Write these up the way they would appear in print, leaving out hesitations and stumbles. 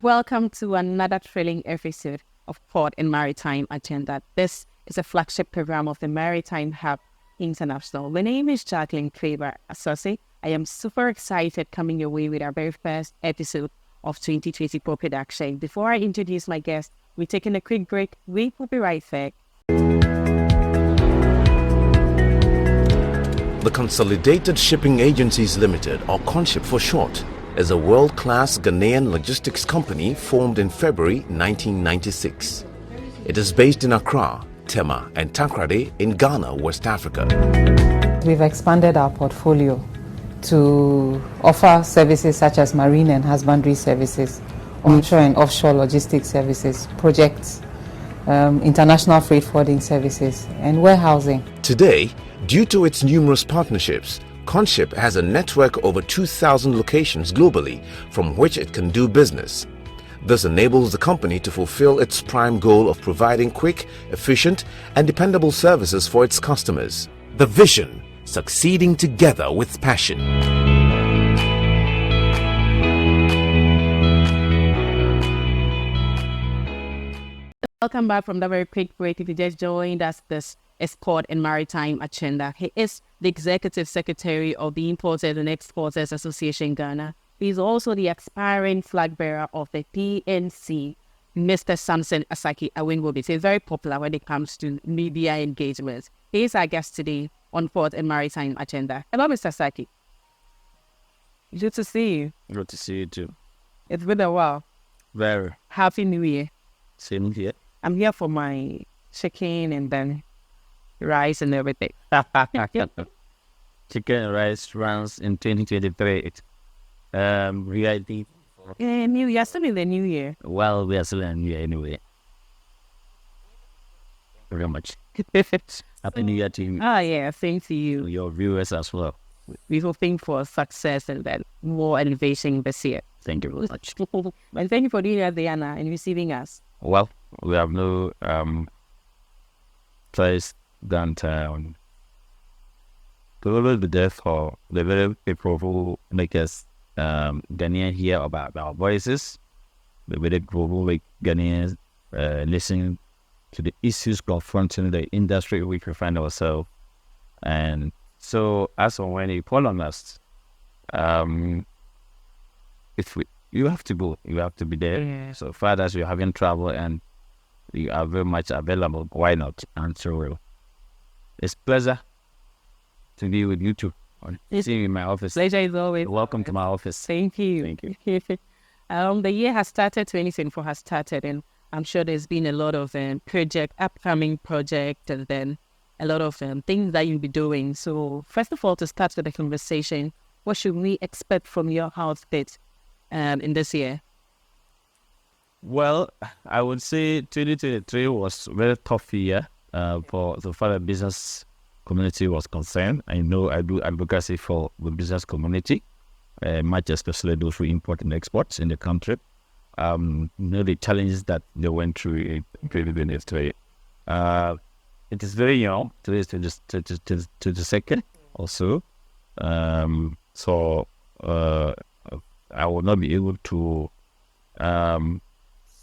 Welcome to another thrilling episode of Port and Maritime Agenda. This is a flagship program of the Maritime Hub International. My name is Jacqueline Faber Asaki. I am super excited coming your way with our very first episode of 2024 production. Before I introduce my guest, we're taking a quick break. We will be right back. The Consolidated Shipping Agencies Limited, or CONSHIP for short, is a world-class Ghanaian logistics company formed in February 1996. It is based in Accra, Tema, and Takoradi in Ghana, West Africa. We've expanded our portfolio to offer services such as marine and husbandry services, onshore and offshore logistics services, projects, international freight forwarding services, and warehousing. Today, due to its numerous partnerships, CONSHIP has a network over 2,000 locations globally from which it can do business. This enables the company to fulfill its prime goal of providing quick, efficient, and dependable services for its customers. The vision: succeeding together with passion. Welcome back from the very quick break. If you just joined us, this is Port and Maritime Agenda. He is the Executive Secretary of the Importers and Exporters Association Ghana. He is also the aspiring flag bearer of the PNC, Mr. Samson Asaki Awingobit. He's very popular when it comes to media engagement. He is our guest today on Port and Maritime Agenda. Hello, Mr. Asaki. Good to see you. Good to see you too. It's been a while. Very. Happy New Year. Same here. I'm here for my chicken and then rice and everything. Chicken and rice runs in 2023. Reality. New Year, still in the New Year. Well, we are still in New Year anyway. Very much. Happy New Year to you. Yeah, same to you. Your viewers as well. We're hoping for success and then more innovation this year. Thank you very much. And thank you for doing that, Diana, and receiving us. Well, we have no choice than to always be there for the very people who make us Ghanaians hear about our voices. The very people who make Ghanaians listen to the issues confronting the industry in which we find ourselves. And so, as and when you call on us, you have to go, you have to be there. Yeah. So far as you're having trouble and you are very much available, why not? And so it's a pleasure to be with you too. See you in my office. Pleasure is always. Welcome to my office. Thank you. Thank you. The year has started, 2024 has started, and I'm sure there's been a lot of upcoming projects, and then a lot of things that you'll be doing. So first of all, to start with the conversation, what should we expect from your outfit in this year? Well, I would say 2023 was a very tough year for so far the business community was concerned. I know I do advocacy for the business community, much especially those who import and exports in the country. The challenges that they went through in 2023. It is very young. Today is 22nd also. So I will not be able to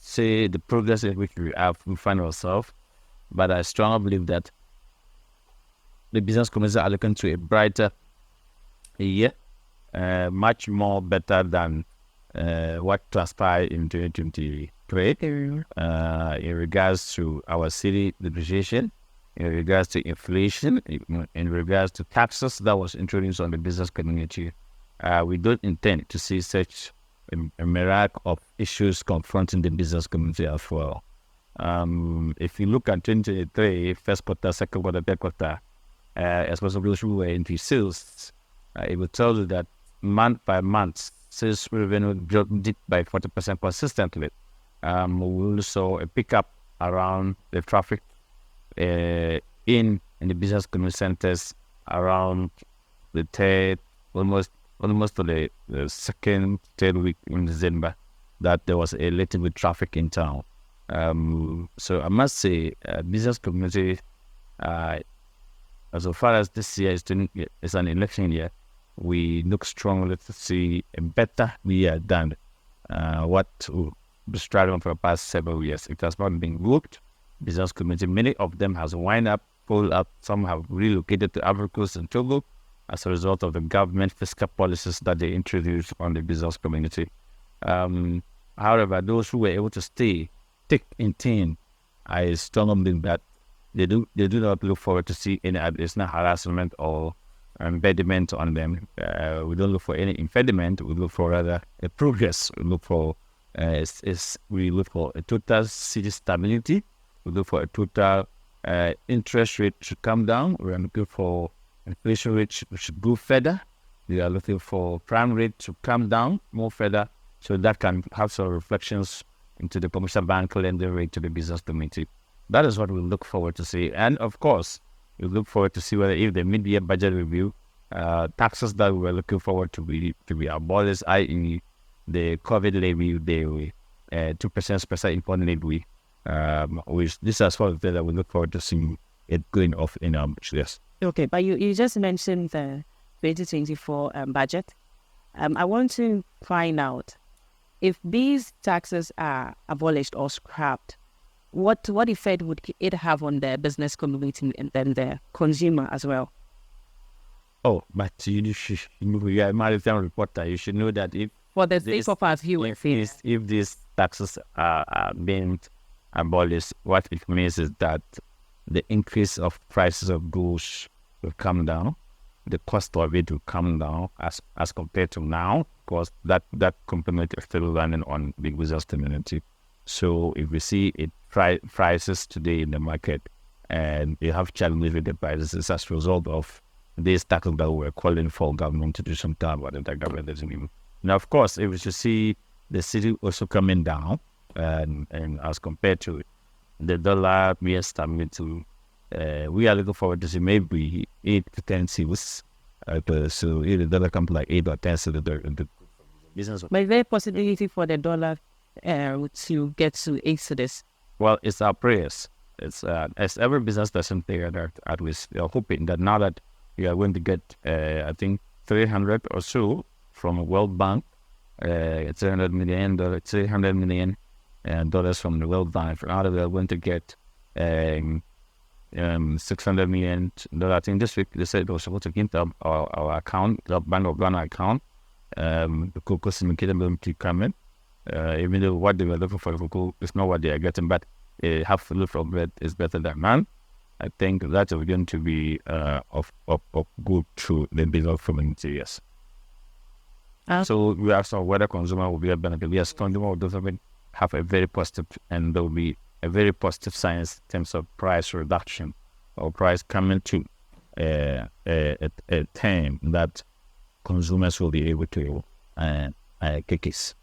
say the progress in which we find ourselves, but I strongly believe that the business community are looking to a brighter year, much more better than what transpired in 2023 in regards to our city depreciation, in regards to inflation, in regards to taxes that was introduced on the business community. We don't intend to see such a myriad of issues confronting the business community as well. If you look at 2023, first quarter, second quarter, third quarter, especially those who were into sales, it will tell you that month by month, sales revenue dipped by 40% consistently. We also saw a pickup around the traffic in the business community centers around the third, almost to the second, third week in December, that there was a little bit traffic in town. So I must say, business community, as far as this year is an election year, we look strongly to see a better year than what struggling for the past several years. It has not been good. Business community, many of them has wind up, pulled up. Some have relocated to Ivory Coast and Togo as a result of the government fiscal policies that they introduced on the business community. However, those who were able to stay thick and thin, I strongly believe that they do not look forward to see any additional harassment or impediment on them. We don't look for any impediment. We look for rather a progress. We look for we look for a total city stability. We look for a total interest rate should come down. We are looking for inflation rate should go further. We are looking for prime rate to come down more further, so that can have some reflections into the commercial bank lending rate to the business community. That is what we look forward to see. And of course, we look forward to see whether if the mid-year budget review, taxes that we were looking forward to be abolished, i.e. the COVID levy, the 2% special import levy, which this is one of the things that we look forward to seeing it going off in our yes. Okay, but you just mentioned the 2024 budget. I want to find out if these taxes are abolished or scrapped, what effect would it have on the business community and then the consumer as well? Oh, but you are a maritime reporter. You should know that if for the sake of our viewers, if these taxes are being abolished, what it means is that the increase of prices of goods will come down. The cost of it will come down as compared to now, because that component is still running on the business community. So if we see it prices today in the market and they have challenges with the prices as a result of these taxes that we're calling for government to do some time about it, the government doesn't even. Now, of course, if we should see the city also coming down and as compared to the dollar, we are starting to we are looking forward to see maybe 8 to 10 cedis. So if the dollar comes like 8 or 10 cedis, the business. But is there a possibility for the dollar to get to 8 cedis? Well, it's our prayers. It's as every business person there that at least we are hoping that now that we are going to get I think 300 or so from a World Bank, $300 million dollars from the World Bank. Now that we are going to get $600 million. I think this week they said they were supposed to get our account, the Bank of Ghana account. The cocoa syndicated loan keep coming. Even though what they were looking for cocoa is not what they are getting, but half the loaf from bread is better than none. I think that is going to be of good to the business community, yes. So we have some whether consumer will be a benefit. Yes, consumer will definitely have a very positive, and there will be a very positive signs in terms of price reduction or price coming to a time that consumers will be able to kick it.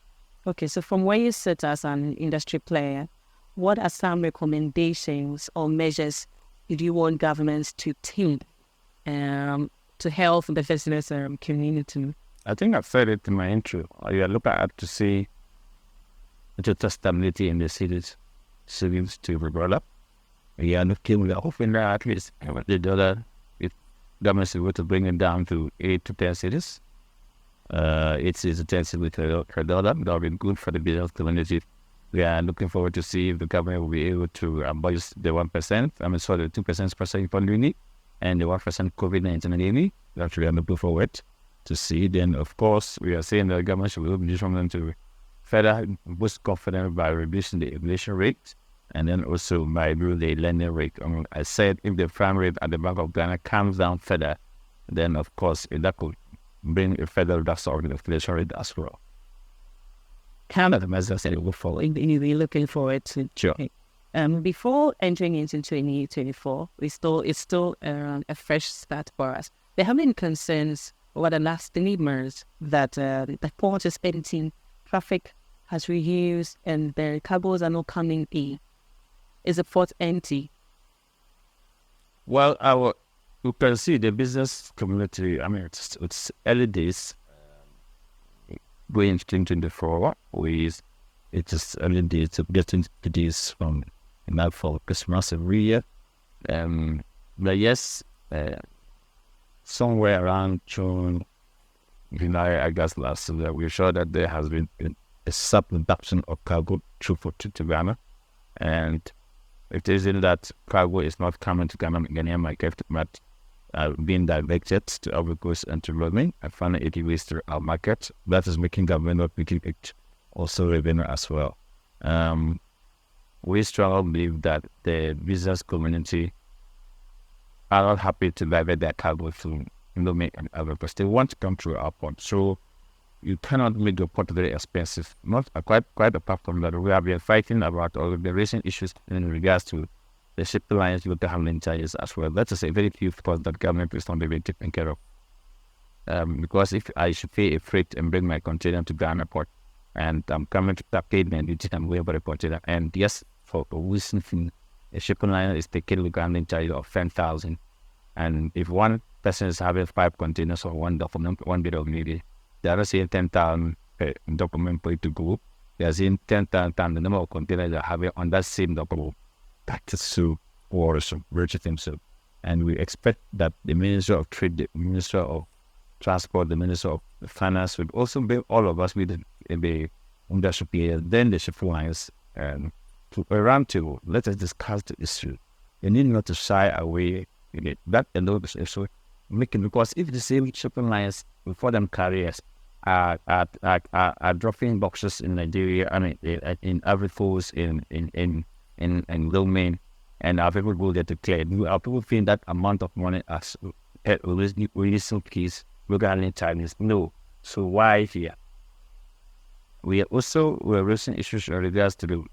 Okay, so from where you sit as an industry player, what are some recommendations or measures do you want governments to take to help the business community? I think I've said it in my intro. You are looking at to see total stability in the cities seems to develop. We are looking, we are hoping that at least the dollar, if government is able to bring it down to 8 to 10 cities, it's a 10 cities with a dollar. That will be good for the business community. We are looking forward to see if the government will be able to abolish the 1%, the 2% special import duty and the 1% COVID-19 levy. That we are looking forward to see. Then, of course, we are saying that the government should be able to further boost confidence by reducing the inflation rate and then also by reducing the lending rate. I said if the prime rate at the Bank of Ghana comes down further, then, of course, that could bring a further reduction of the inflation rate as well. Canada, as I said, it will follow. We're looking forward to. Sure. Okay. Before entering into 2024, it's still a fresh start for us. There have been concerns over the last 3 months that the port is empty, traffic has reduced, and the cargoes are not coming in. Is the port empty? Well, you can see the business community. I mean, it's early days. Going into 2024, it's just early days to get into this from now for Christmas every year. But yes, somewhere around June, July, August last year, we're sure that there has been a sub-reduction of cargo throughput to Ghana. And it isn't that cargo is not coming to Ghanaian market, but being directed to Ivory Coast and to Lomé, I find it ways to our market. That is making government not making it also revenue as well. We strongly believe that the business community are not happy to divert their cargo to Lomé and Ivory Coast. They want to come through our port. So you cannot make the port very expensive. Not quite apart from that, we have been fighting about all the recent issues in regards to the shipping lines with the handling charges as well. That is a very few costs that government is not even taking care of. Because if I should pay a freight and bring my container to Ghana port, and I'm coming to pay my duty and way about the container, and yes, for a recent a shipping line is taking the handling charge of 10,000, and if one person is having 5 containers or one document, one bit of media, they are saying 10,000 document per to go. They are saying 10,000 the number of containers they are having on that same document. That is so worrisome, Richard himself. And we expect that the Minister of Trade, the Minister of Transport, the Minister of Finance would also be all of us with the industry here, then the shipping lines, and to around to let us discuss the issue. You need not to shy away in it. That alone is also making, because if the same shipping lines before them carriers are dropping boxes in Nigeria, I mean in Ivory Coast, in Lomé, and our people go there to clear. Our people feel that amount of money as releasing keys regarding Chinese. No. So why here? We're raising issues in regards to the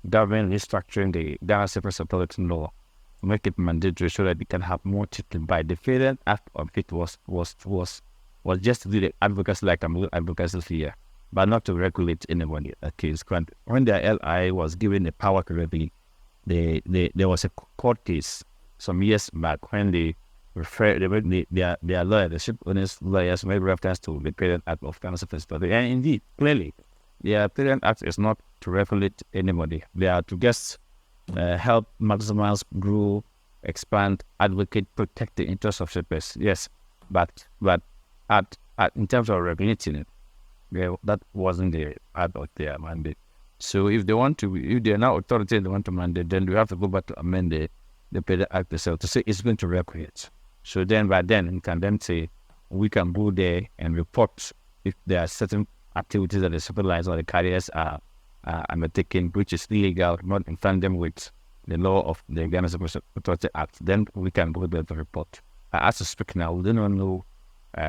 government restructuring the Ghana Surface Authority law to make it mandatory so that we can have more chicken. By the federal act of it was just to do the advocacy like I'm advocacy here, but not to regulate anybody. Okay, when the LI was given the power to regulate, there was a court case some years back when they their lawyer, the ship owners' lawyers made reference to the Parent Act of Ghana Surface Authority. And indeed, clearly, the Parent Act is not to regulate anybody. They are to just help maximize, grow, expand, advocate, protect the interests of shippers. Yes, but in terms of regulating it, that wasn't the part of their mandate. So if they are now authority and they want to mandate, then we have to go back to amend the Parent Act itself to say it's going to regulate. So then by then we can then say we can go there and report if there are certain activities that the suppliers or the carriers are undertaking, which is illegal, not in tandem with the law of the Ghana Surface Authority Act. Then we can go there to report. As I speak now, we do not know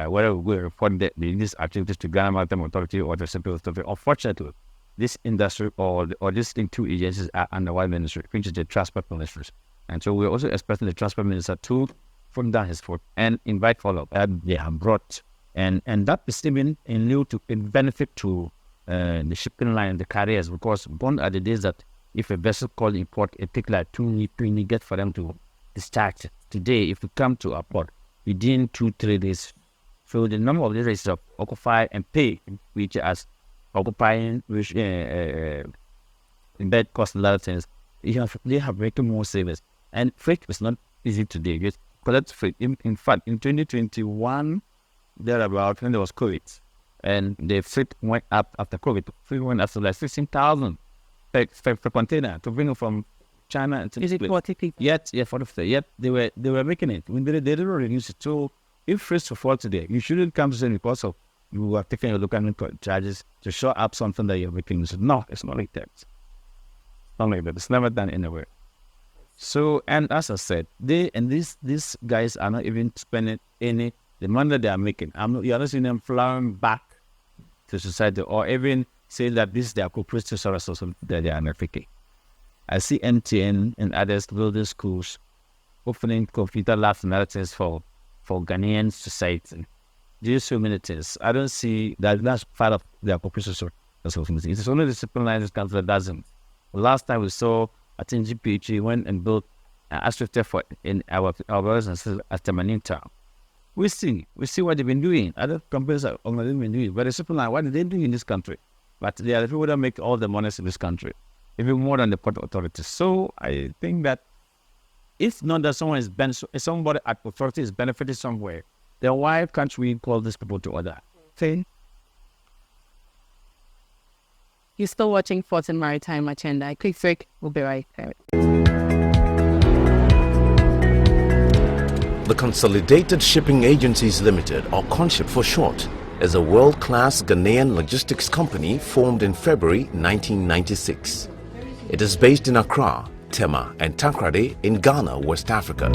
whether we will report these activities to Ghana Maritime Authority or the Surface Authority. Unfortunately, this industry or these two agencies are under one ministry, which is the Transport Ministry. And so we're also expecting the Transport Minister to put down his foot and invite follow-up that they have brought. And that is even in lieu to benefit to the shipping line, the carriers, because one are the days that if a vessel called import, it takes like 2 weeks for them to discharge. Today, if you come to a port within 2-3 days, so the number of days of occupy and pay, which as occupying, which embed cost and other things, they have making more savings. And freight is not easy today. Because that's freight. In fact, in 2021, thereabout, when there was COVID, and the freight went up after COVID. Freight went up to like 16,000 per container to bring it from China. Is it 40 people? Yet they were making it. When they didn't reduce it. So if freight to fall today, you shouldn't come to say because of you are taking your local charges to show up something that you're making. No, it's not like that. It's not like that. It's never done anywhere. So, and as I said, these guys are not even spending the money that they are making. You're not seeing them flowing back to society or even saying that this is their cooperative service that they are not making. I see MTN and others building schools, opening computer labs and other things for Ghanaian society. Do so many things. I don't see that that's part of their cooperative service. It's only the shipping line council that doesn't. Last time we saw, I think GPH went and built an astroturf for in our brothers and sisters at Tamanin Town. We see what they've been doing. Other companies are been doing, but the shipping line, what are they doing in this country? But they are the people that make all the money in this country, even more than the port authorities. So I think that if not that somebody at authority is benefiting somewhere, then why can't we call these people to order? See? You're still watching Ports and Maritime Agenda. A quick break. We'll be right there. The Consolidated Shipping Agencies Limited, or CONSHIP for short, is a world-class Ghanaian logistics company formed in February 1996. It is based in Accra, Tema, and Takoradi in Ghana, West Africa.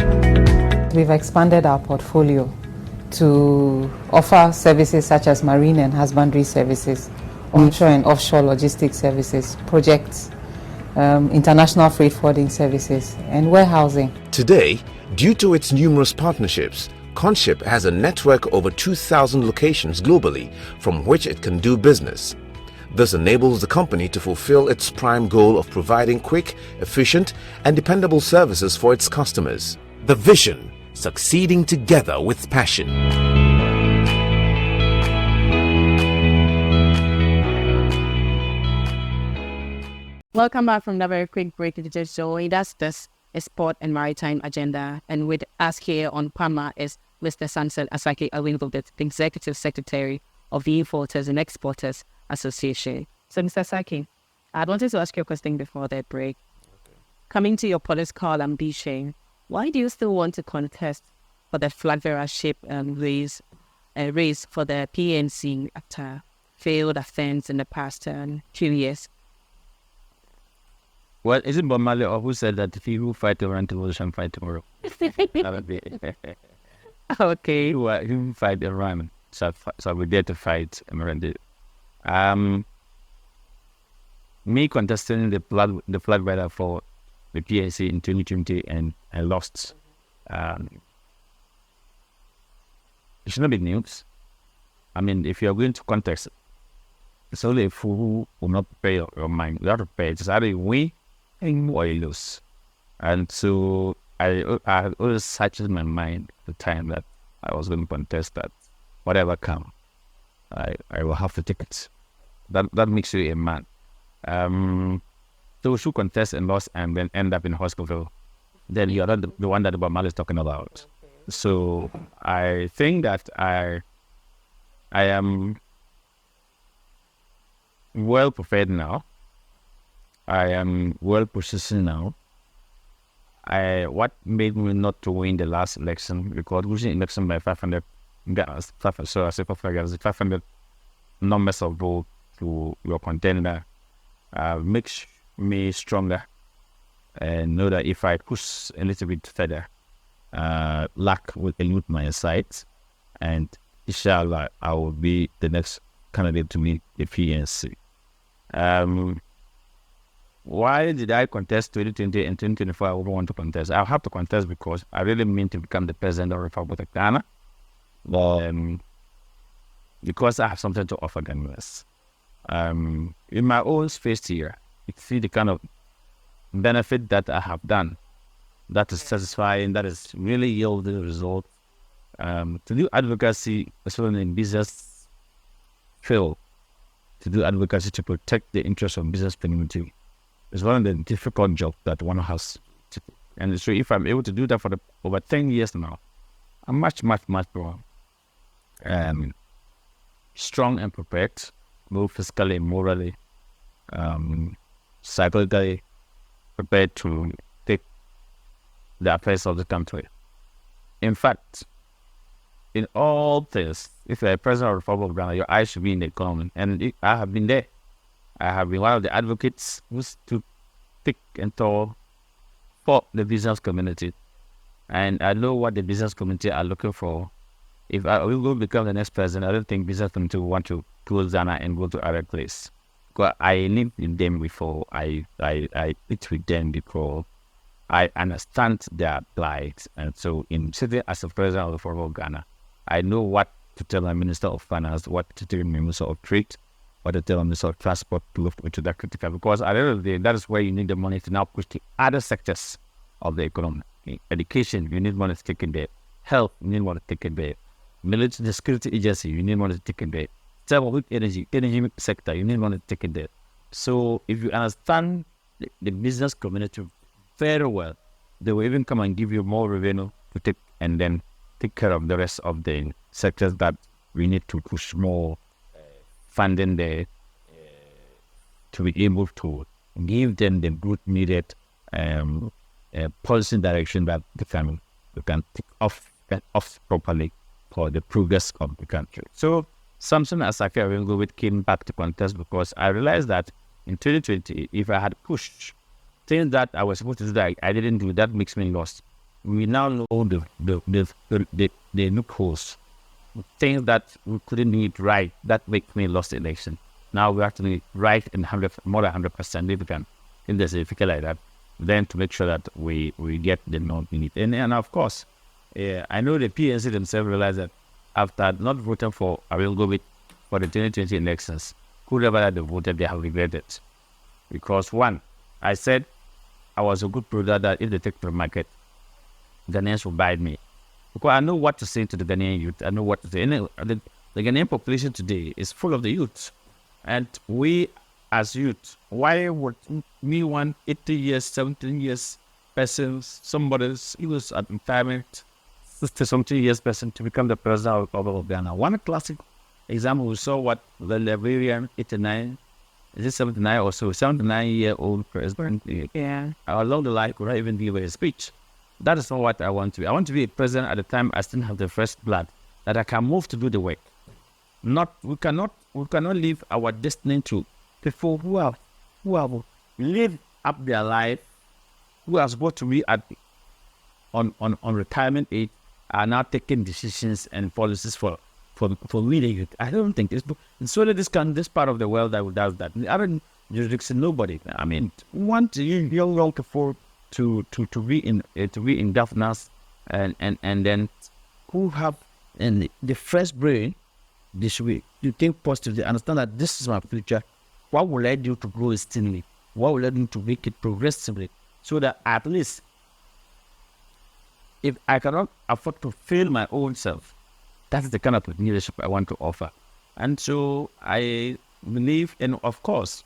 We've expanded our portfolio to offer services such as marine and husbandry services, onshore and offshore logistics services, projects, international freight forwarding services, and warehousing. Today, due to its numerous partnerships, CONSHIP has a network over 2,000 locations globally from which it can do business. This enables the company to fulfill its prime goal of providing quick, efficient, and dependable services for its customers. The vision: succeeding together with passion. Welcome back from the very quick break. If you just joined us, this is Port and Maritime Agenda. And with us here on PAMA is Mr. Samson Asaki Awingobit, the Executive Secretary of the Importers and Exporters Association. So, Mr. Asaki, I wanted to ask you a question before that break. Coming to your political ambition, why do you still want to contest for the flag bearership race for the PNC after failed attempts in the past 2 years? Well, is it Bob Marley or who said that if you fight tomorrow, tomorrow shall fight tomorrow? That would be Okay. who fight Iran shall be there to fight Miranda. Me contesting the flag bearer for the PNC in 2020 and I lost. It should not be news. I mean, if you are going to contest, it's only a fool who will not prepare your mind. You have to prepare. It's either you win or you lose. And so I always searched in my mind the time that I was going to contest that whatever come, I will have to take it. That makes you a man. Those who contest and lost and then end up in hospital, then you are not the one that the Bamal is talking about. So I think that I am well prepared now. I am well positioned now. What made me not to win the last election, because losing election by 500 numbers of votes to your contender makes me stronger and know that if I push a little bit further, luck will elude my sight, and inshallah I will be the next candidate to meet the PNC. Why did I contest 2020 and 2024? I wouldn't want to contest. I'll have to contest because I really mean to become the president of the Republic of Ghana. Because I have something to offer Ghanaians. In my own space here, you see the kind of benefit that I have done. That is satisfying, that is really yielding results. To do advocacy, especially in business field, to do advocacy to protect the interests of business community is one of the difficult jobs that one has to do. And so if I'm able to do that for over 10 years now, I'm much more strong and prepared, both physically and morally, psychologically prepared to take the affairs of the country. In fact, in all things, if you're a president of the Republic of Ghana, your eyes should be in the economy. And I have been there. I have been one of the advocates who stood thick and tall for the business community. And I know what the business community are looking for. If I will become the next president, I don't think business community will want to close down and go to other place. Because I lived with them before. I eat with them before. I understand their plight. And so in sitting as a president of the Republic of Ghana, I know what to tell my Minister of Finance, what to tell my Minister of Trade, what to tell my Minister of Transport to look into that critical. Because at the end of the day, that is where you need the money to now push to other sectors of the economy. In education, you need money to take in there. Health, you need money to take in there. Military security agency, you need money to take in there. With energy sector, you need money to take in there. So if you understand the business community very well, they will even come and give you more revenue to take and then take care of the rest of the sectors that we need to push more funding there to be able to give them the good needed policy direction that they can take off properly for the progress of the country. So Samson Asaki Awingobit came back to contest because I realized that in 2020, if I had pushed things that I was supposed to do that I didn't do, that makes me lost. We now know the loopholes, things that we couldn't do it right, that makes me lost the election. Now we have to do it right in more than 100% if we can, if there's a difficult like that, then to make sure that we get the note we need. And of course, I know the PNC themselves realize that after not voting for Awingobit for the 2020 elections, whoever had voted, they have regretted. Because one, I said I was a good product that if they take to the market, Ghanaians will buy me. Because I know what to say to the Ghanaian youth. I know what to say. And the Ghanaian population today is full of the youth. And we as youth, why would me want 80 years, 17 years persons, somebody's, he was at retirement, 60-something years person to become the president of Ghana. One classic example, we saw what the Liberian 89, is it 79 or so, 79-year-old president. Yeah. Along the line, could not even give a speech. That is not what I want to be. I want to be a president at the time I still have the first blood, that I can move to do the work. We cannot leave our destiny to people who have lived up their life, who are supposed to be on retirement age, are now taking decisions and policies for we the youth. I don't think it's only this part of the world that does that. The other jurisdiction, nobody. I mean, want young people to be in governance and then who have the fresh brain. They should be, you think positively, understand that this is my future. What will I do to grow steadily? What will I do to make it progressively? So that at least, if I cannot afford to fail my own self, that's the kind of leadership I want to offer. And so I believe, and of course,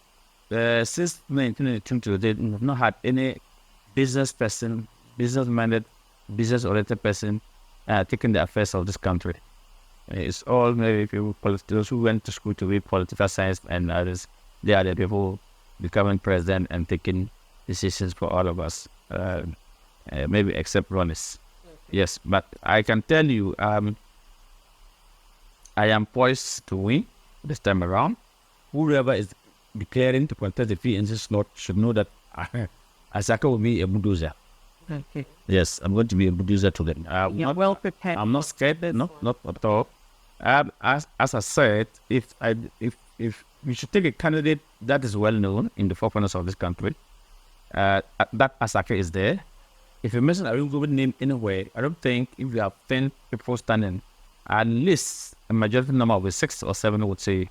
since 1982 to date, we have not had any business-minded, business-oriented person taking the affairs of this country. It's all maybe people, those who went to school to read political science and others. They are the people becoming president and taking decisions for all of us. Maybe except Ronis. Yes, but I can tell you, I am poised to win this time around. Whoever is declaring to contest the PNC slot should know that Asaki will be a bulldozer. Okay. Yes, I'm going to be a bulldozer to them. You're well prepared. I'm not scared. No, not at all. As I said, if we should take a candidate that is well known in the four corners of this country, that Asaki is there. If you mention Awingobit name anywhere, I don't think if you have 10 people standing, at least a majority number of 6 or 7 would say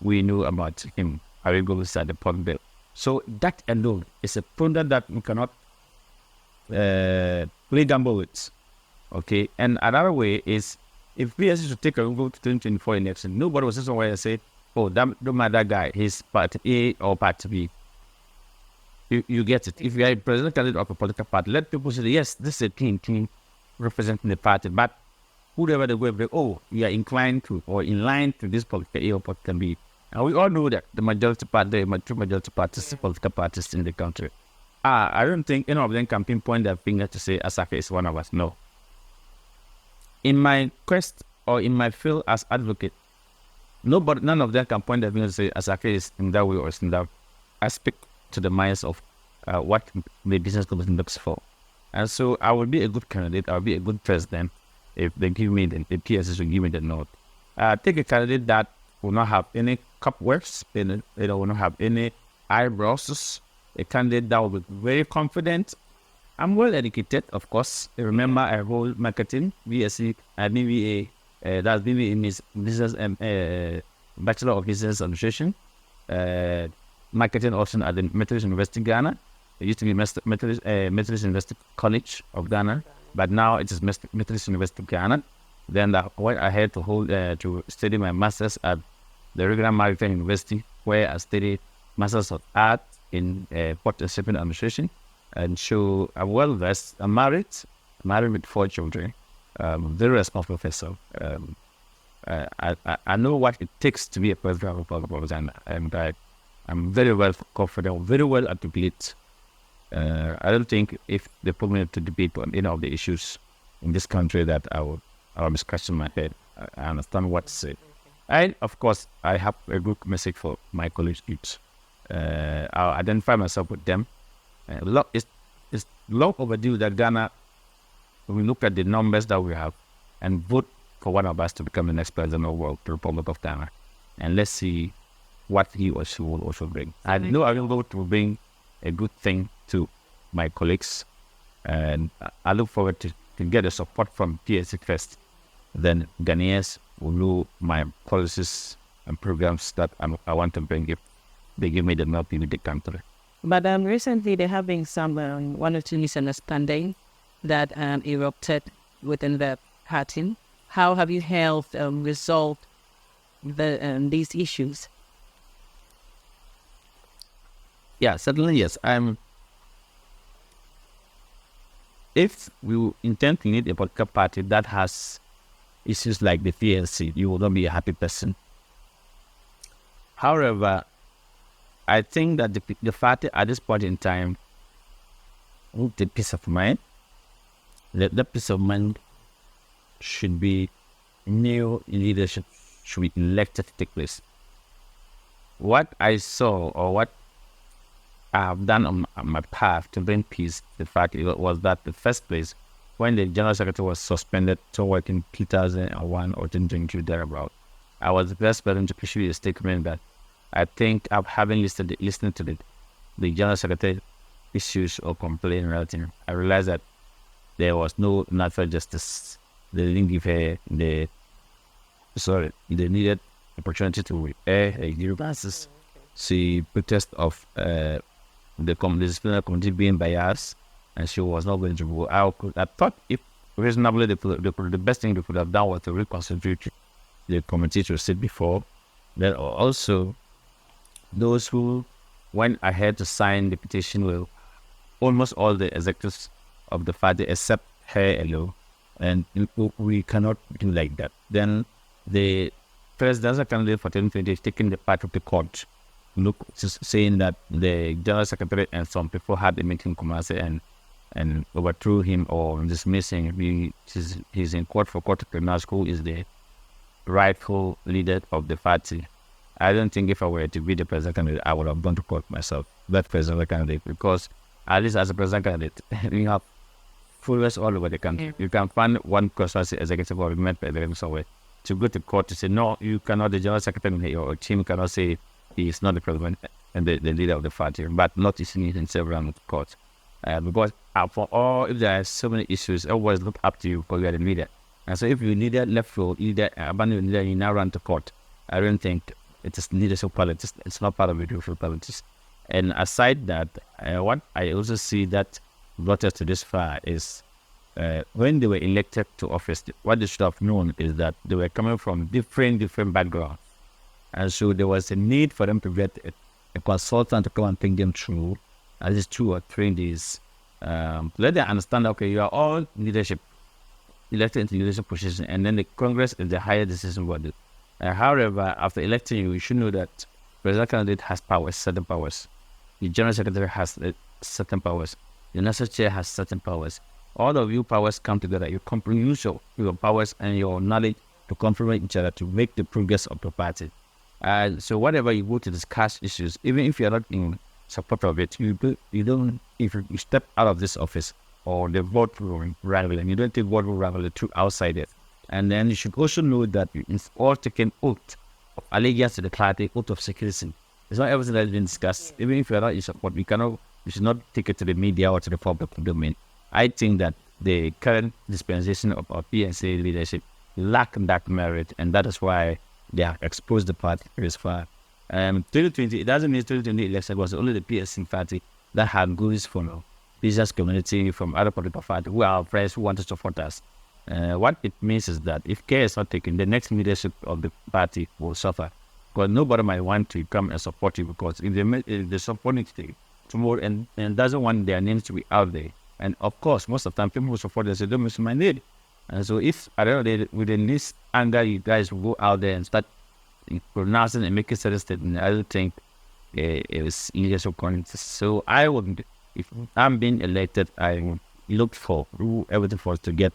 we knew about him. Awingobit at the point bill. So that alone is a product that we cannot play gamble with. Okay, and another way is if PSC should take a vote to 2024 election, nobody was just somewhere and say, oh, don't matter that guy, he's part A or part B. You get it. If you are a president candidate of a political party, let people say, yes, this is a team representing the party, but whoever they go, oh, you are inclined to or in line to this political A or political B. And we all know that the majority parties, political parties in the country. I don't think any of them can pinpoint their finger to say Asaki is one of us. No. In my quest or in my field as advocate, none of them can point their finger to say Asaki is in that way or is in that. I speak to the minds of what the business community looks for. And so I will be a good candidate, I will be a good president if they give me the PSS will give me the note. Take a candidate that will not have any cobwebs, they will not have any eyebrows, a candidate that will be very confident. I'm well educated, of course. Remember, I hold marketing, BSc, and BBA, that's BBA in business, Bachelor of Business Administration, marketing option at the Methodist University Ghana. It used to be Methodist University College of Ghana, but now it is Methodist University Ghana. Then I went ahead to hold to study my master's at the regular Maritime University, where I studied Masters of Art in Port and Shipping Administration. And so I'm well versed. I'm married with 4 children. Very responsible person. I know what it takes to be a president of Ghana, and I'm very well confident, very well articulate. I don't think if they put me to debate on any of the issues in this country that I will be scratching my head. I understand what to say. And of course, I have a good message for my college youths. I'll identify myself with them. It's long overdue that Ghana, we look at the numbers that we have and vote for one of us to become the next president of the Republic of Ghana. And let's see what he or she will also bring. I know Awingobit will bring a good thing to my colleagues. And I look forward to get the support from PSC first. Then Ghanaians will know my policies and programs that I want to bring if they give me the help in the country. But recently there have been some one or two misunderstandings that erupted within the party. How have you helped resolve these issues? Yeah, certainly yes. If we intend to lead a political party that has issues like the PLC, you will not be a happy person. However, I think that the party at this point in time need the peace of mind. The peace of mind should be new leadership, should be elected to take place. What I saw or what I have done on my path to bring peace, the fact was that the first place, when the General Secretary was suspended toward in 2001 or 2022 thereabout, I was the first person to issue a statement that I think having listened to the General Secretary issues or complaint relative, I realized that there was no natural justice. They didn't give her they needed opportunity to air a grievances. She protest of the disciplinary committee being biased, and she was not going to go out. I thought if reasonably the best thing they could have done was to reconstitute the committee to sit before. Then also those who went ahead to sign the petition were almost all the executives of the party except her alone, and we cannot do like that. Then the presidential candidate for 2020 is taking the part of the court. Look, saying that the General Secretary and some people had a meeting in Kumasi and overthrew him or dismissing him. He's in court for court criminal school, is the rightful leader of the party. I don't think if I were to be the president candidate, I would have gone to court myself, that president candidate, because at least as a president candidate, you have followers all over the country. You can find one constituency executive or government president somewhere to go to court to say, no, you cannot, the General Secretary or team cannot say he is not the president and the leader of the party, but not issuing it in several courts. Because for all, if there are so many issues, always look up to you because you are the leader. And so if you leader left road, leader abandon leader, you now run to court. I don't think it is leadership politics. It's not part of leadership politics. And aside that, what I also see that brought us to this far is when they were elected to office, what they should have known is that they were coming from different backgrounds. And so there was a need for them to get a consultant to come and think them through at least 2 or 3 days. Let them understand, okay, you are all leadership, elected into leadership position, and then the Congress is the higher decision body. However, after electing you, you should know that the president candidate has powers, certain powers. The General Secretary has certain powers. The National Chair has certain powers. All of you powers come together. You use your powers and your knowledge to complement each other to make the progress of the party. So whatever you go to discuss issues, even if you're not in support of it, you don't, if you step out of this office or the vote room wrangling, you don't take vote room wrangling to outside it. And then you should also know that it's all taken oath of allegiance to the party, oath of secrecy. It's not everything that has been discussed. Even if you're not in support, you should not take it to the media or to the public domain. I think that the current dispensation of our PNC leadership lack that merit, and that is why they have exposed the party as far. 2020, it doesn't mean 2020 election was only the PSC party that had goals for the business community from other political parties who are our friends who want to support us. What it means is that if care is not taken, the next leadership of the party will suffer. Because nobody might want to come and support you, because if they support it tomorrow and doesn't want their names to be out there. And of course, most of the time, people who support us, they don't miss my need. And so if, I don't know, within this anger, you guys will go out there and start pronouncing and making certain statements, I don't think leadership qualities. So I would, if I'm being elected, I look for do everything for us to get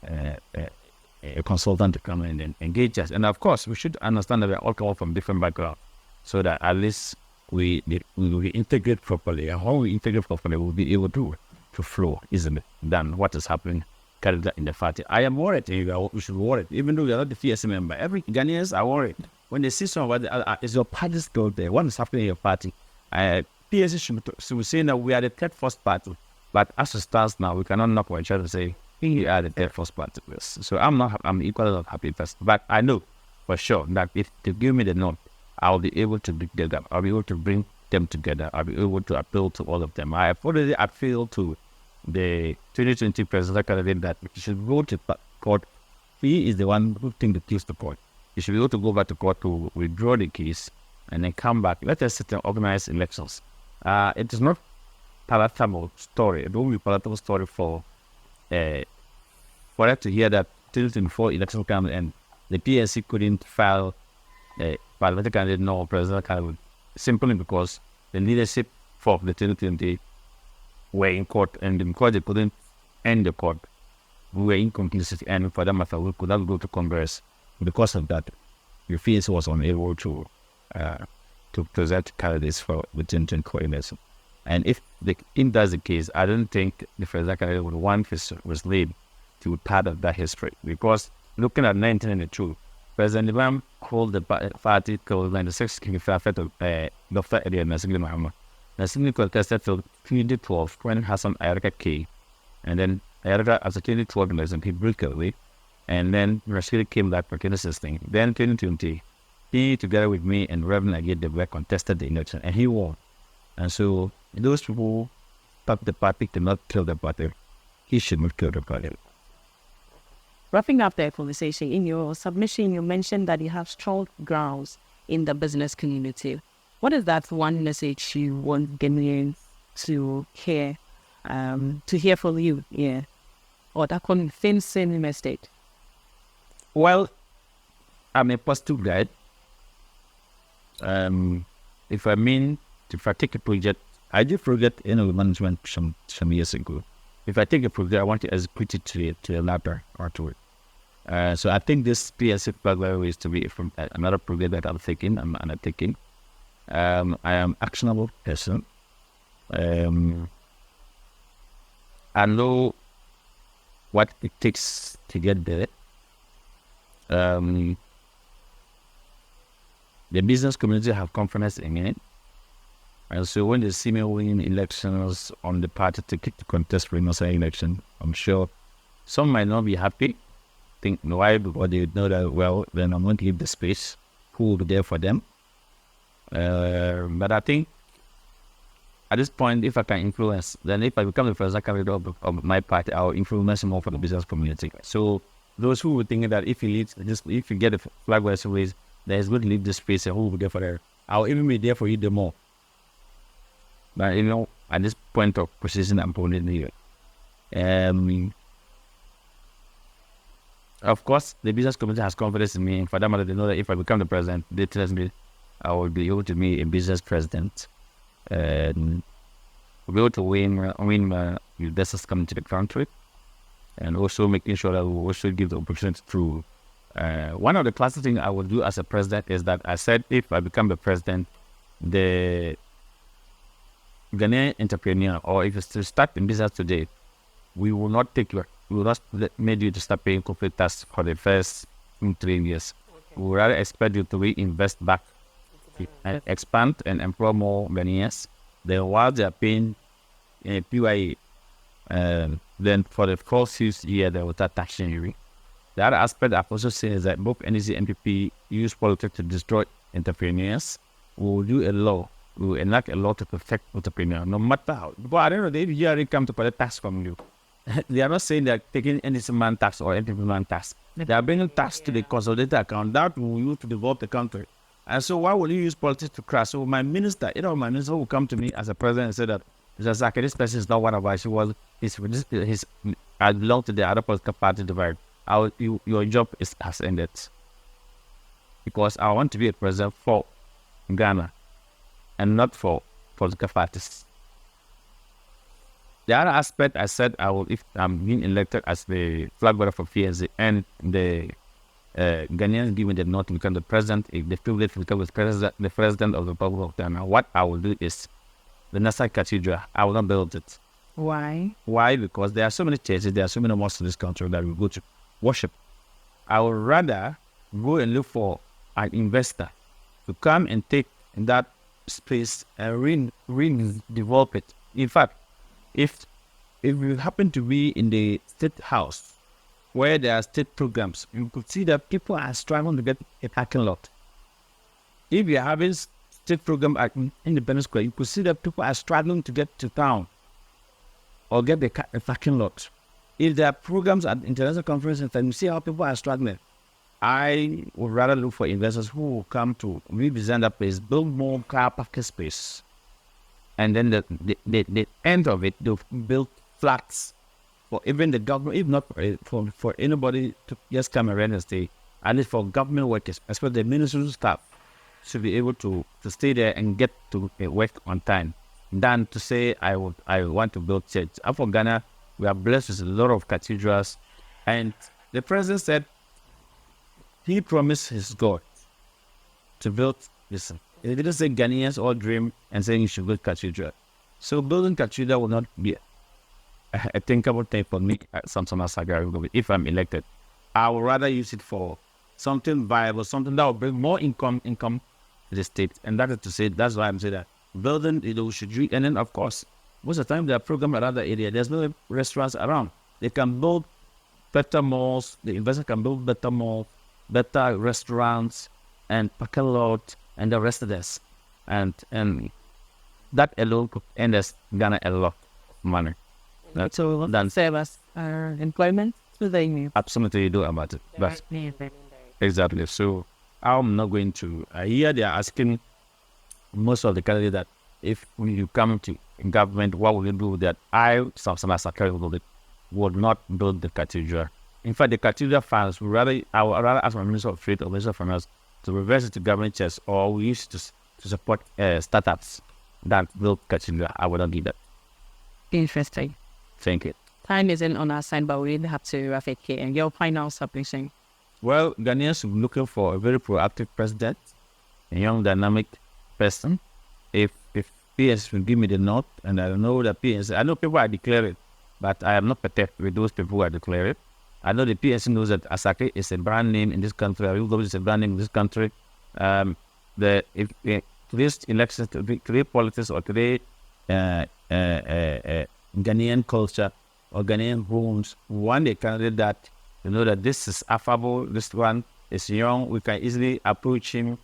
a consultant to come in and engage us. And of course, we should understand that we all come from different backgrounds, so that at least we will integrate properly. And when we integrate properly, we'll be able to flow easily than what is happening currently in the party. I am worried. We should be worried, even though we are not the PSC member. Every Ghanaians are worried when they see someone. Is your party still there? What is happening in your party? PSC should be saying that we are the third first party, but as it stands now, we cannot knock on each other and say we are the third first party. So I'm equally not happy first, but I know for sure that if they give me the nod, I'll be able to bring them up. I'll be able to bring them together. I'll be able to appeal to all of them. I have already appealed to the 2020 presidential candidate that he should go to court. He is the one who takes the case to court. He should be able to go back to court to withdraw the case and then come back. Let us sit and organize elections. It is not palatable story. It won't be palatable story for us to hear that 2024 election come and the PSC couldn't file a parliamentary candidate nor presidential candidate simply because the leadership for the 2020 were in court, and because they couldn't end the court, we were inconclusive, and for that matter, we could not go to Congress. Because of that, the PSC was unable to present candidates for the 2024 election. And if that's the case, I don't think the presidential candidate would want his lead to be part of that history. Because looking at 1992, President Imam called the party called 96 King Fafet of Dr. Eddie Nasir Muhammad. Nasir contested till 2012 when Hassan Ayarka came. And then Ayarka, as a 2012 election, he broke away. And then Rashid came back for 2016. Then 2020, he, together with me and Reverend Agid, they were contested the election, and he won. And so those people thought the party did not kill the party. He should not kill the party. Wrapping up the conversation, in your submission, you mentioned that you have strong grounds in the business community. What is that one message you want Ghanaians to hear from you? Yeah, or that convincing message? Well, I'm a positive guy. If I take a project, I did project in management some years ago. If I take a project, I want to execute it to a ladder or to it. So I think this PSC program is to be from another project that I'm undertaking. I am actionable person. I know what it takes to get there. The business community have confidence in it. And so when they see me winning elections on the party ticket to contest for another election, I'm sure some might not be happy. Think why? Because they know that, well, then I'm going to give the space. Who will be there for them? But I think at this point, if I can influence, then if I become the president candidate of my party, I'll influence more for the business community. So those who were thinking that if you get a flag raised, then it's going to leave the space and who will be there for there. I'll even be there for you the more. But at this point of position I'm putting here. Of course, the business community has confidence in me. And for that matter, they know that if I become the president, they trust me, I will be able to be a business president. And we'll be able to win investors coming to the country. And also making sure that we also give the opportunity through. One of the classic things I will do as a president is that I said if I become the president, the Ghanaian entrepreneur, or if you start in business today, we will not make you to start paying corporate tax for the first 3 years. We would rather expect you to reinvest back, and expand and employ more Ghanaians. Then while they are paying PYE, then for the first 6 years, they will start taxing you. The other aspect I've also seen is that both NEC and MPP use politics to destroy entrepreneurs. We will do a law. We will enact a law to protect entrepreneurs, no matter how. But I don't know, they usually come to collect tax from you. They are not saying they're taking NEC man tax or MPP man tax. They are bringing tax to the consolidated account that we will use to develop the country. And so why will you use politics to crash? So my minister will come to me as a president and say that, Asaki, this person is not one of us. I belong to the other political party divide. Your job has ended. Because I want to be a president for Ghana. and not for political parties. The other aspect I said I will, if I'm being elected as the flag bearer for PNC and the Ghanaians give me the nod to become the president, if the privilege to become the president of the Republic of Ghana, what I will do is the Asaki Cathedral, I will not build it. Why? Why? Because there are so many churches, there are so many mosques in this country that we go to worship. I would rather go and look for an investor to come and take that space and redevelop it. In fact, if you happen to be in the state house where there are state programs, you could see that people are struggling to get a parking lot. If you're having state program at Independence Square, you could see that people are struggling to get to town or get a parking lot. If there are programs at international conferences, and you see how people are struggling, I would rather look for investors who will come to redesign that place, build more car parking space, and then the end of it, they'll build flats for even the government, if not for anybody to just come and rent and stay, at least for government workers, especially the ministerial staff, should be able to stay there and get to work on time, than to say I want to build church. For Ghana, we are blessed with a lot of cathedrals, and the president said he promised his God to build this. He didn't say Ghanaians all dream and saying you should build cathedral. So building cathedral will not be a thinkable thing for me, Samson Asaki, if I'm elected. I would rather use it for something viable, something that will bring more income to the state. And that is to say, that's why I'm saying that building, we should drink. And then, of course, most of the time there are programs around the area. There's no restaurants around. They can build better malls. The investor can build better malls, better restaurants, and parking lot, and the rest of this. And that alone could end us Ghana a lot of money. So then save us employment to the new. Absolutely, you do about it. But exactly. So I'm not going to. Here they are asking most of the candidates that if you come to government, what will you do with that? Samson Asaki, would not build the cathedral. In fact, the cathedral funds, I would rather ask my Minister of Trade or Minister of Finance to reverse it to government chest, or we used to support startups that build cathedral. I would not do that. Interesting. Thank you. Time isn't on our side, but we really have to wrap it here. And your final submission. Well, Ghanaians are looking for a very proactive president, a young, dynamic person. If PS will give me the nod, and I know that PS, I know people are declaring, but I am not protected with those people who are declaring. I know the PS knows that Asaki is a brand name in this country. Awingobit is a brand name in this country. Today's elections, today politics, or today Ghanaian culture or Ghanaian homes, one the candidate that you know that this is affable, this one is young, we can easily approach him.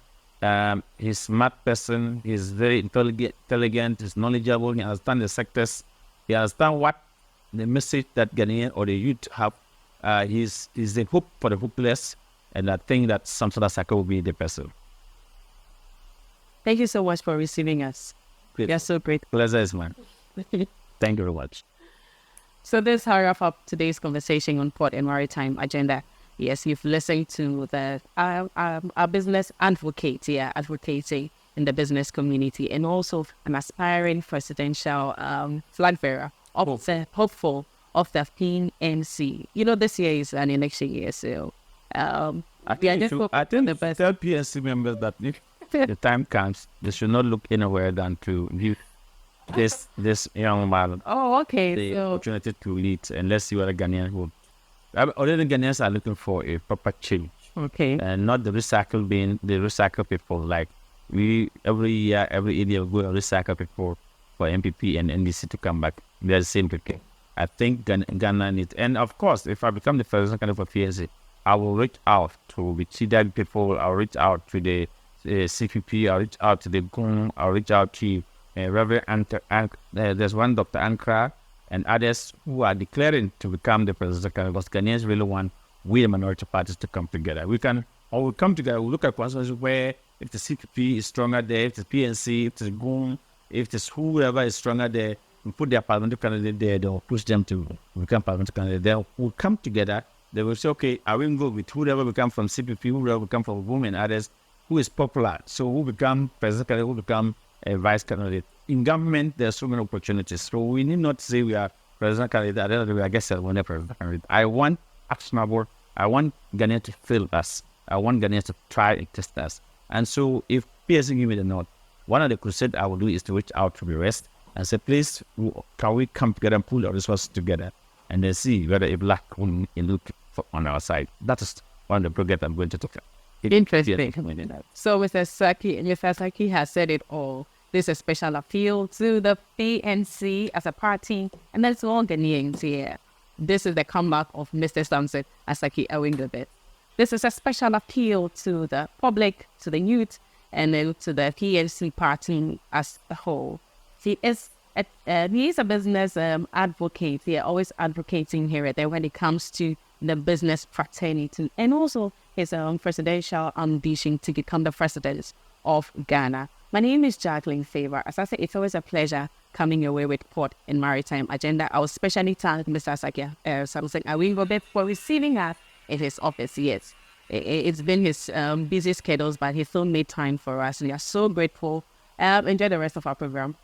He's a smart person, he's very intelligent, he's knowledgeable, he understands the sectors, he understands what the message that Ghanaian or the youth have. He's the hope for the hopeless, and I think that Samson Asaki will be the person. Thank you so much for receiving us. Great. You're so great. Pleasure is mine. Thank you very much. So this wraps up today's conversation on Port and Maritime Agenda. Yes, you've listened to the our business advocate, advocating in the business community, and also an aspiring presidential flag bearer, hopeful of the PNC. You know, this year is an election year, so I think tell PNC members that if the time comes, they should not look anywhere than to give this young man the opportunity to lead, and let's see what a Ghanaian will. Already Ghanaians are looking for a proper change. Okay. And not the recycle people. Like every year we go and recycle people for MPP and NDC to come back. They're the same people. I think Ghana needs, and of course, if I become the president kind of a PNC, I will reach out to the CDAG people, I'll reach out to the CPP, I'll reach out to the GUN, I'll reach out to Reverend there's one Dr. Ankara and others who are declaring to become the president, because Ghanaians really want we the minority parties to come together. We'll come together, we'll look at constituencies where if the CPP is stronger there, if the PNC, if the GUN, if there's whoever is stronger there, we put their parliamentary candidate there, they'll push them to become parliamentary candidate. Then we'll come together, they will say, okay, I will go with whoever will come from CPP, whoever will come from women, others, who is popular. So who become president candidate, who become a vice candidate. In government, there are so many opportunities. So we need not say we are president candidate. At the end of the day, I guess I will never president candidate. I want actionable. I want Ghanaians to feel us. I want Ghanaians to try and test us. And so if PSC give me the nod, one of the crusades I will do is to reach out to the rest and say, please, can we come together and pull our resources together and then see whether if luck will look on our side. That is one of the projects I'm going to talk about. Interesting. So Mr. Asaki, Mr. Asaki has said it all. This is a special appeal to the PNC as a party, and that's all Ghanaians here. This is the comeback of Mr. Samson Asaki Awingobit. This is a special appeal to the public, to the youth, and then to the PNC party as a whole. He is a business advocate. He is always advocating here and there when it comes to the business fraternity, and also his presidential ambition to become the president of Ghana. My name is Jacqueline Favor. As I said, it's always a pleasure coming your way with Port and Maritime Agenda. I will especially thank Mr. Asaki Samson Awingobit for receiving us in his office. Yes, it's been his busy schedules, but he still made time for us. We are so grateful. Enjoy the rest of our program.